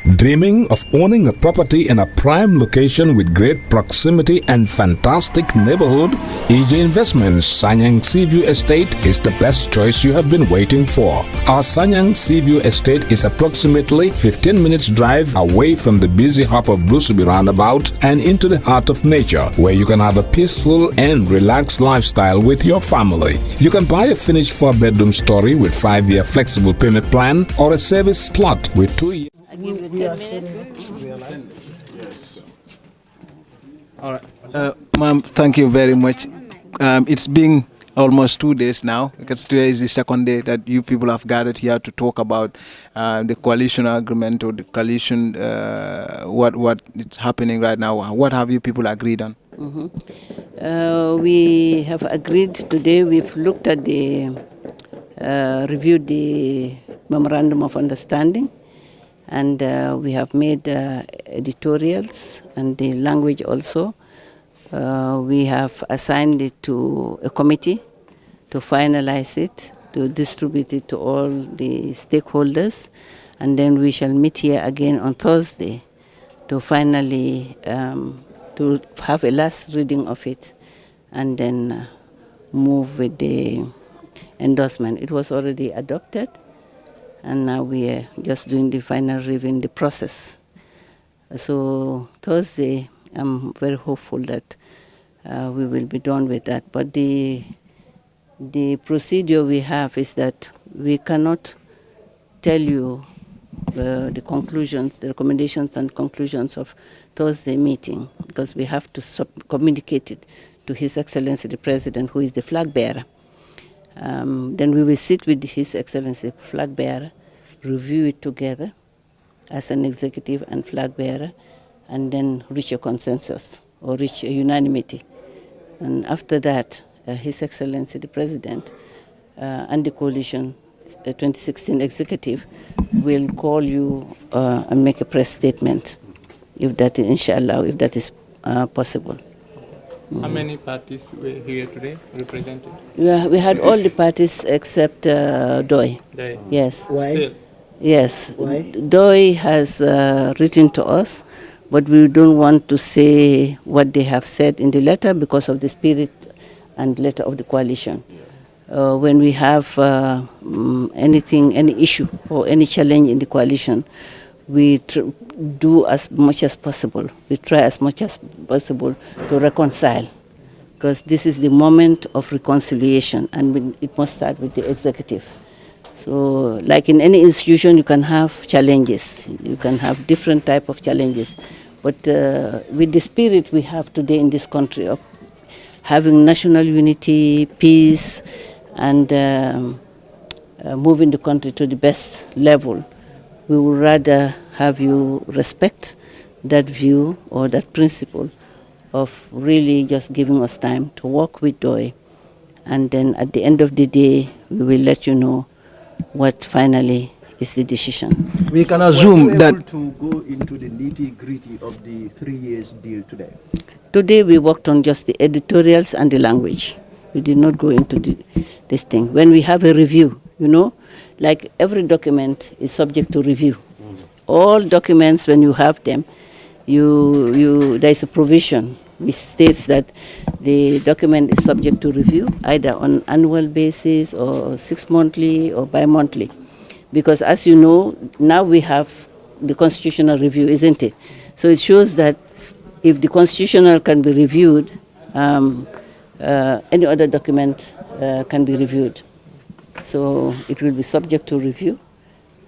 Dreaming of owning a property in a prime location with great proximity and fantastic neighborhood? EJ Investments Sanyang Seaview Estate is the best choice you have been waiting for. Our Sanyang Seaview Estate is approximately 15 minutes drive away from the busy hub of Brusubi roundabout and into the heart of nature, where you can have a peaceful and relaxed lifestyle with your family. You can buy a finished 4-bedroom story with 5-year flexible payment plan or a service plot with 2 years. I give you 10 minutes. Yes. All right. Ma'am, thank you very much. It's been almost 2 days now, because today is the second day that you people have gathered here to talk about the coalition agreement or the coalition, what is happening right now. What have you people agreed on? We have agreed today. We've looked at the, reviewed the memorandum of understanding, and we have made editorials and the language also. We have assigned it to a committee to finalize it, to distribute it to all the stakeholders, and then we shall meet here again on Thursday to finally to have a last reading of it, and then move with the endorsement. It was already adopted, and now we are just doing the final review in the process. So Thursday, I'm very hopeful that we will be done with that. But the procedure we have is that we cannot tell you the conclusions, the recommendations and conclusions of Thursday meeting, because we have to communicate it to His Excellency the President, who is the flag bearer. Then we will sit with His Excellency flag bearer, review it together as an executive and flag bearer, and then reach a consensus or reach a unanimity. And after that, His Excellency the President and the coalition 2016 executive will call you and make a press statement, if that is, inshallah, if that is possible. How many parties were here today represented? We had all the parties except DOI. DOI. Yes. Why? Still. Yes. Why? DOI has written to us, but we don't want to say what they have said in the letter because of the spirit and letter of the coalition. When we have anything, any issue or any challenge in the coalition, we do as much as possible. We try as much as possible to reconcile, because this is the moment of reconciliation, and it must start with the executive. So, like in any institution, you can have challenges. You can have different type of challenges. But with the spirit we have today in this country of having national unity, peace, and moving the country to the best level, we would rather have you respect that view or that principle of really just giving us time to work with DOI. And then at the end of the day, we will let you know what finally is the decision. We can assume that... able to go into the nitty-gritty of the 3 years deal today? Today we worked on just the editorials and the language. We did not go into this thing. When we have a review, you know, like every document is subject to review. All documents, when you have them, there is a provision which states that the document is subject to review, either on annual basis or 6-monthly or bi-monthly. Because as you know, now we have the constitutional review, isn't it? So it shows that if the constitutional can be reviewed, any other document can be reviewed. So it will be subject to review.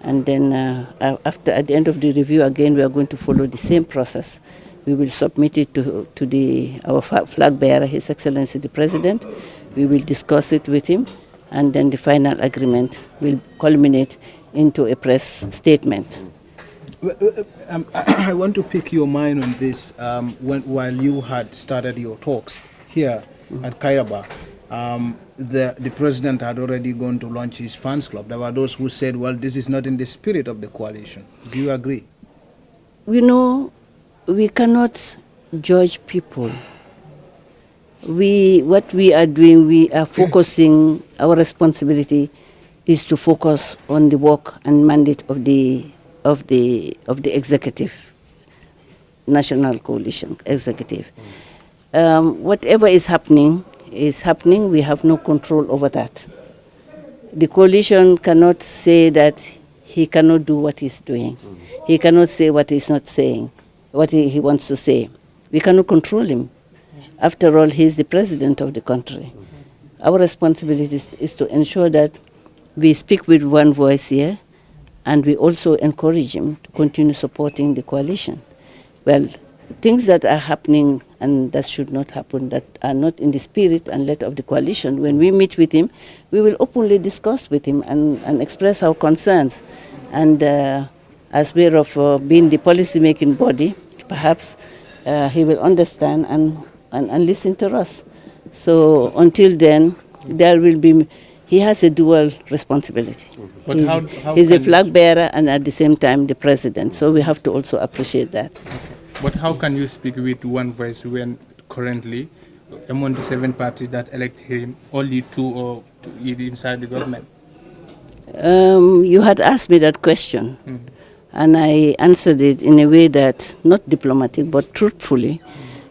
And then at the end of the review, again, we are going to follow the same process. We will submit it to our flag bearer, His Excellency the President. We will discuss it with him, and then the final agreement will culminate into a press statement. I want to pick your mind on this. While you had started your talks here at Kairaba, the president had already gone to launch his fans club. There were those who said, well, this is not in the spirit of the coalition. Do you agree? You know, we cannot judge people. What we are doing, we are focusing, our responsibility is to focus on the work and mandate of the of the executive, national coalition executive. Whatever is happening. We have no control over that. The coalition cannot say that he cannot do what he's doing. He cannot say what he's not saying, what he wants to say. We cannot control him. After all, he's the president of the country. Our responsibility is to ensure that we speak with one voice here, and we also encourage him to continue supporting the coalition. Well, things that are happening and that should not happen, that are not in the spirit and letter of the coalition, when we meet with him, we will openly discuss with him and express our concerns. And as way of being the policy-making body, perhaps he will understand and listen to us. So until then, he has a dual responsibility. But he's a flag bearer and at the same time the president. So we have to also appreciate that. Okay. But how can you speak with one voice when currently, among the 7 parties that elect him, only 2 are inside the government? You had asked me that question, and I answered it in a way that, not diplomatic, but truthfully,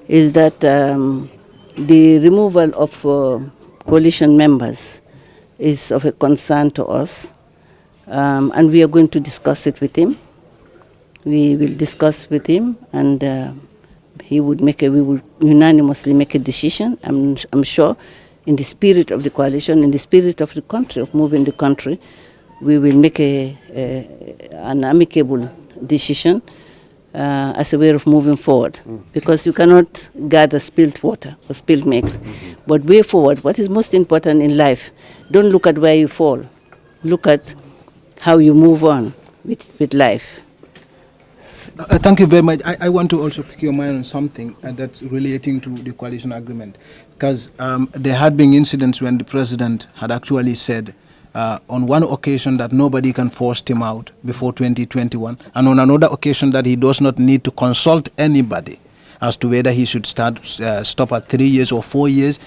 is that the removal of coalition members is of a concern to us, and we are going to discuss it with him. We will discuss with him, and we would unanimously make a decision. I'm sure, in the spirit of the coalition, in the spirit of the country, of moving the country, we will make an amicable decision as a way of moving forward. Because you cannot gather spilled water or spilled milk. But way forward, what is most important in life, don't look at where you fall. Look at how you move on with life. Thank you very much. I want to also pick your mind on something that's relating to the coalition agreement, because there had been incidents when the president had actually said on one occasion that nobody can force him out before 2021, and on another occasion that he does not need to consult anybody as to whether he should stop at 3 years or 4 years,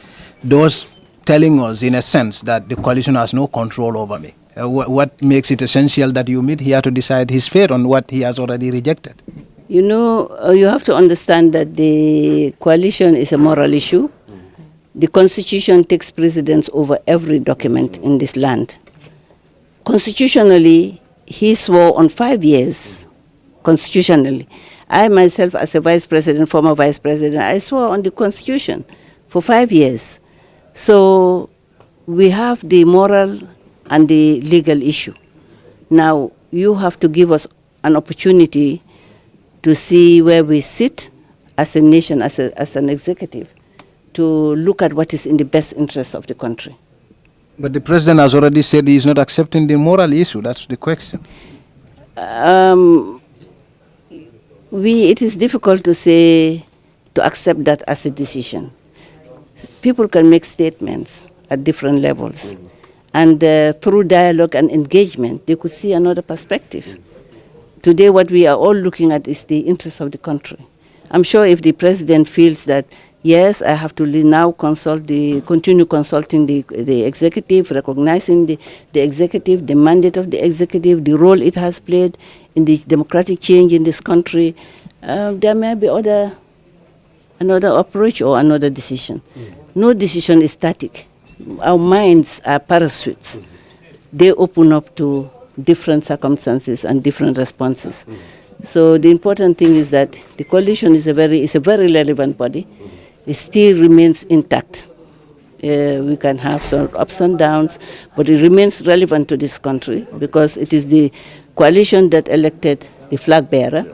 thus telling us in a sense that the coalition has no control over me. What makes it essential that you meet here to decide his fate on what he has already rejected? You know, you have to understand that the coalition is a moral issue. The Constitution takes precedence over every document in this land. Constitutionally, he swore on 5 years, constitutionally. I myself, as a vice president, former vice president, I swore on the Constitution for 5 years. So we have the moral and the legal issue. Now, you have to give us an opportunity to see where we sit as a nation, as an executive, to look at what is in the best interest of the country. But the president has already said he is not accepting the moral issue. That's the question. It is difficult to accept that as a decision. People can make statements at different levels. And through dialogue and engagement, they could see another perspective. Today, what we are all looking at is the interest of the country. I'm sure if the president feels that, yes, I have to now continue consulting the executive, recognizing the executive, the mandate of the executive, the role it has played in the democratic change in this country, there may be another approach or another decision. No decision is static. Our minds are parachutes. They open up to different circumstances and different responses. So the important thing is that the coalition is a very relevant body. It still remains intact. We can have some ups and downs, but it remains relevant to this country because it is the coalition that elected the flag bearer.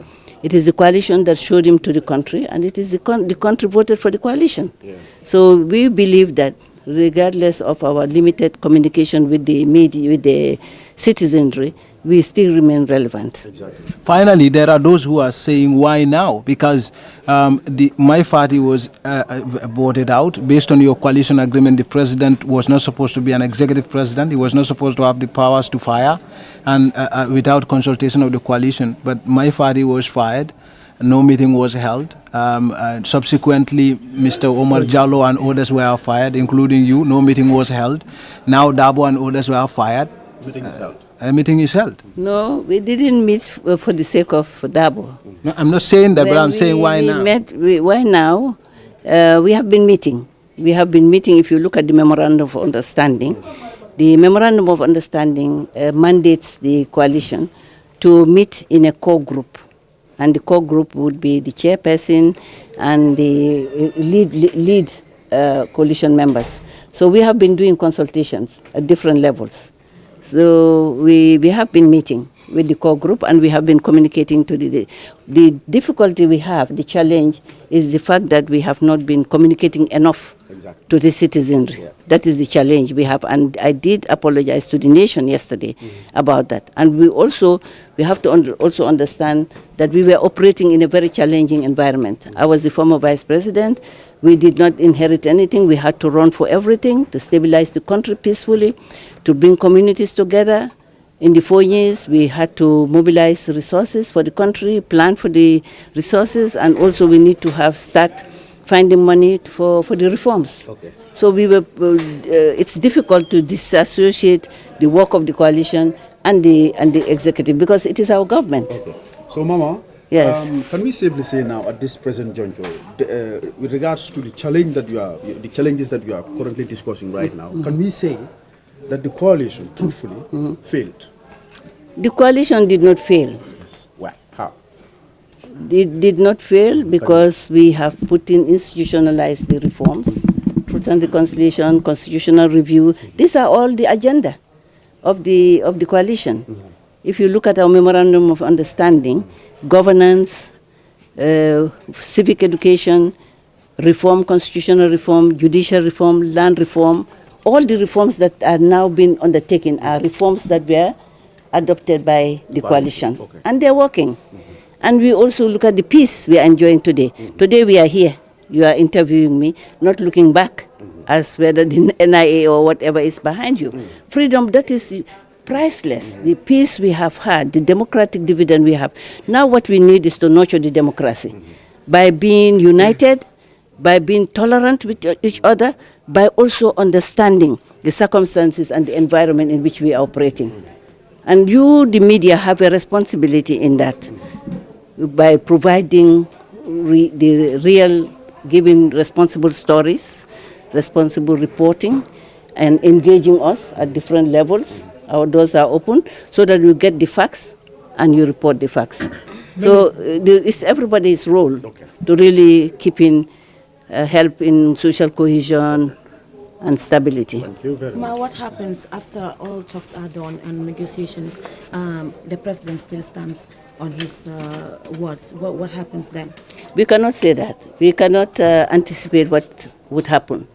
It is the coalition that showed him to the country, and it is the country voted for the coalition. Yeah. So we believe that regardless of our limited communication with the media, with the citizenry, we still remain relevant. Exactly. Finally, there are those who are saying, why now? Because my party was voted out. Based on your coalition agreement, the president was not supposed to be an executive president. He was not supposed to have the powers to fire, and without consultation of the coalition. But my party was fired. No meeting was held. Subsequently, Mr. Omar Jallow and others were fired, including you. No meeting was held. Now Dabo and others were fired. Meeting is held. a meeting is held. No, we didn't meet for the sake of Dabo. No, I'm not saying that, but I'm saying why now? Why now? We have been meeting. We have been meeting. If you look at the Memorandum of Understanding, the Memorandum of Understanding mandates the coalition to meet in a core group. And the core group would be the chairperson and the lead coalition members. So we have been doing consultations at different levels. So we have been meeting with the core group, and we have been communicating to the difficulty we have, the challenge is the fact that we have not been communicating enough to the citizenry. Yeah. That is the challenge we have, and I did apologize to the nation yesterday about that. And we have to also understand that we were operating in a very challenging environment. I was the former vice president. We did not inherit anything. We had to run for everything to stabilize the country peacefully, to bring communities together. In the 4 years, we had to mobilize resources for the country, plan for the resources, and also we need to start finding money for the reforms. Okay. So we were. It's difficult to disassociate the work of the coalition and the executive because it is our government. Okay. So, Mama. Yes. Can we safely say now, at this present juncture, with regards to the challenges that you are currently discussing right now, can we say that the coalition, truthfully, failed? The coalition did not fail. Yes. Why? How? It did not fail because we have put in institutionalized the reforms, truth and reconciliation, constitutional review. These are all the agenda of the coalition. If you look at our memorandum of understanding, governance, civic education, reform, constitutional reform, judicial reform, land reform, all the reforms that are now being undertaken are reforms that were adopted by the coalition. Okay. And they're working. And we also look at the peace we are enjoying today. Today we are here. You are interviewing me, not looking back as whether the NIA or whatever is behind you. Freedom, that is priceless. The peace we have had, the democratic dividend we have. Now what we need is to nurture the democracy by being united, by being tolerant with each other, by also understanding the circumstances and the environment in which we are operating. And you, the media, have a responsibility in that by providing giving responsible stories, responsible reporting, and engaging us at different levels. Our doors are open so that you get the facts and you report the facts. So it's everybody's role to really keep in help in social cohesion and stability. Thank you very much. What happens after all talks are done and negotiations? The president still stands on his words. What happens then? We cannot say that. We cannot anticipate what would happen.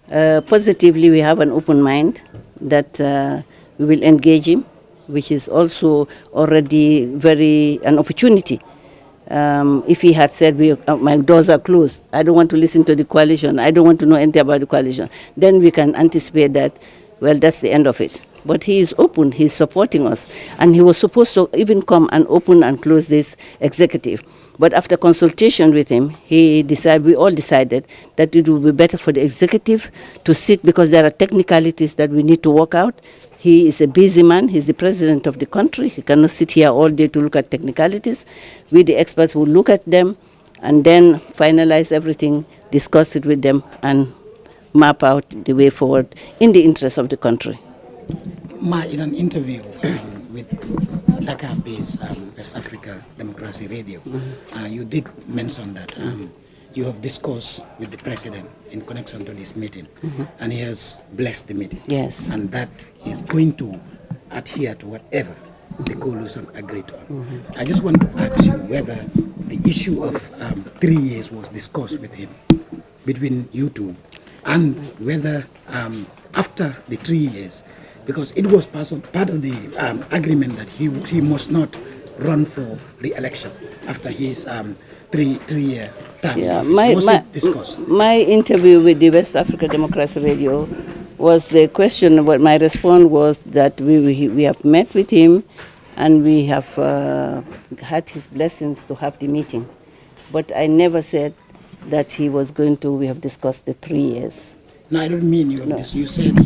Positively, we have an open mind that we will engage him, which is also already an opportunity. If he had said, my doors are closed, I don't want to listen to the coalition, I don't want to know anything about the coalition, then we can anticipate that, well, that's the end of it. But he is open, he's supporting us, and he was supposed to even come and open and close this executive. But after consultation with him, we all decided that it would be better for the executive to sit because there are technicalities that we need to work out. He is a busy man. He's the president of the country. He cannot sit here all day to look at technicalities. We, the experts, will look at them and then finalize everything, discuss it with them, and map out the way forward in the interest of the country. In an interview with Dakar-based West Africa Democracy Radio, you did mention that you have discussed with the president in connection to this meeting, and he has blessed the meeting. Yes. And that he's going to adhere to whatever the coalition agreed on. I just want to ask you whether the issue of 3 years was discussed with him, between you two, and whether after the 3 years, because it was part of the agreement that he must not run for re-election after his three-year term. Yeah, discussed? My interview with the West Africa Democracy Radio was the question. What my response was that we have met with him, and we have had his blessings to have the meeting, but I never said that he was going to. We have discussed the 3 years. No, I don't mean you. No. You said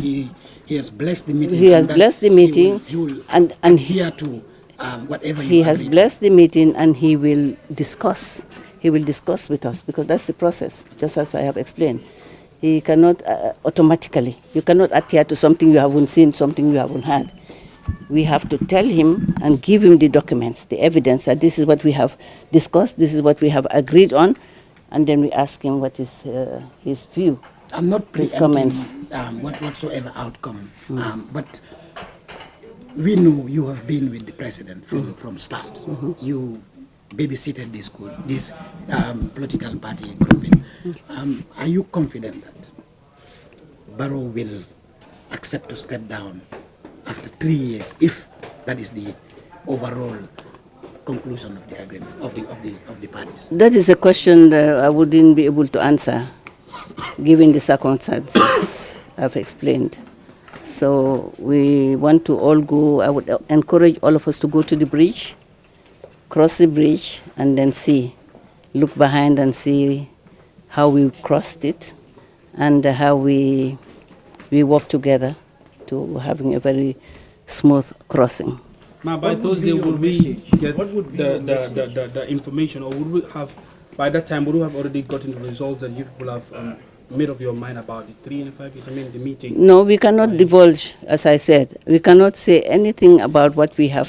He has blessed the meeting. He has blessed the meeting, he will and adhere to whatever he has agreed. blessed the meeting, and he will discuss. He will discuss with us, because that's the process, just as I have explained. He cannot automatically. You cannot adhere to something you haven't seen, something you haven't heard. We have to tell him and give him the documents, the evidence that this is what we have discussed, this is what we have agreed on, and then we ask him what is his view. I'm not his comments. Whatsoever outcome, but we know you have been with the president from start. You babysitted this political party grouping. Are you confident that Barrow will accept to step down after 3 years, if that is the overall conclusion of the agreement of the parties? That is a question that I wouldn't be able to answer, given the circumstances I've explained. So we want to all go. I would encourage all of us to go to the bridge, cross the bridge, and then look behind and see how we crossed it, and how we work together to having a very smooth crossing. Now, by Thursday, will we get the information, or would we have, by that time, would we have already gotten the results that you people have made up your mind about the 3 and 5 years? I mean, the meeting. No, we cannot divulge, as I said. We cannot say anything about what we have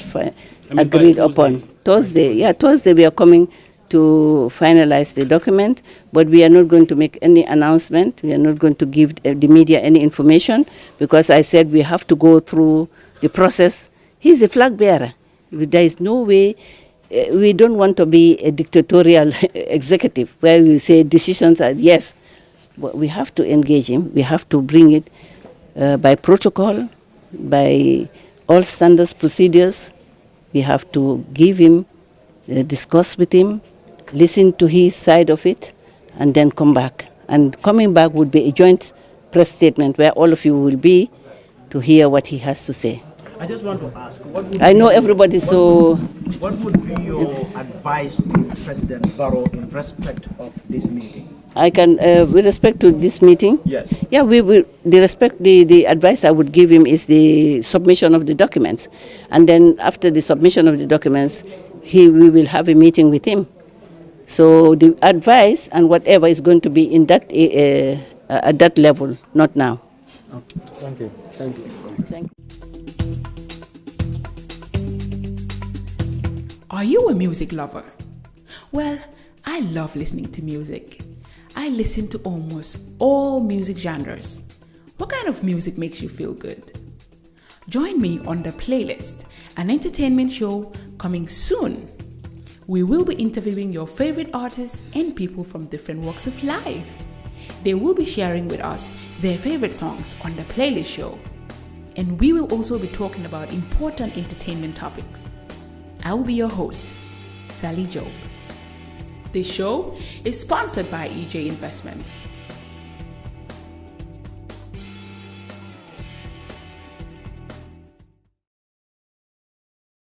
agreed upon. Thursday we are coming to finalize the document, but we are not going to make any announcement. We are not going to give the media any information, because I said we have to go through the process. He's a flag bearer. There is no way. We don't want to be a dictatorial executive where we say decisions are yes, but we have to engage him. We have to bring it by protocol, by all standards procedures. We have to give him, discuss with him, listen to his side of it, and then come back. And coming back would be a joint press statement where all of you will be to hear what he has to say. I just want to ask, what would be your advice to President Barrow in respect of this meeting? I can, with respect to this meeting? Yes. Yeah, we will. The advice I would give him is the submission of the documents, and then after the submission of the documents, we will have a meeting with him. So the advice and whatever is going to be in that at that level, not now. Okay. Thank you. Thank you. Thank you. Are you a music lover? Well, I love listening to music. I listen to almost all music genres. What kind of music makes you feel good? Join me on The Playlist, an entertainment show coming soon. We will be interviewing your favorite artists and people from different walks of life. They will be sharing with us their favorite songs on The Playlist show. And we will also be talking about important entertainment topics. I will be your host, Sally Job. This show is sponsored by EJ Investments.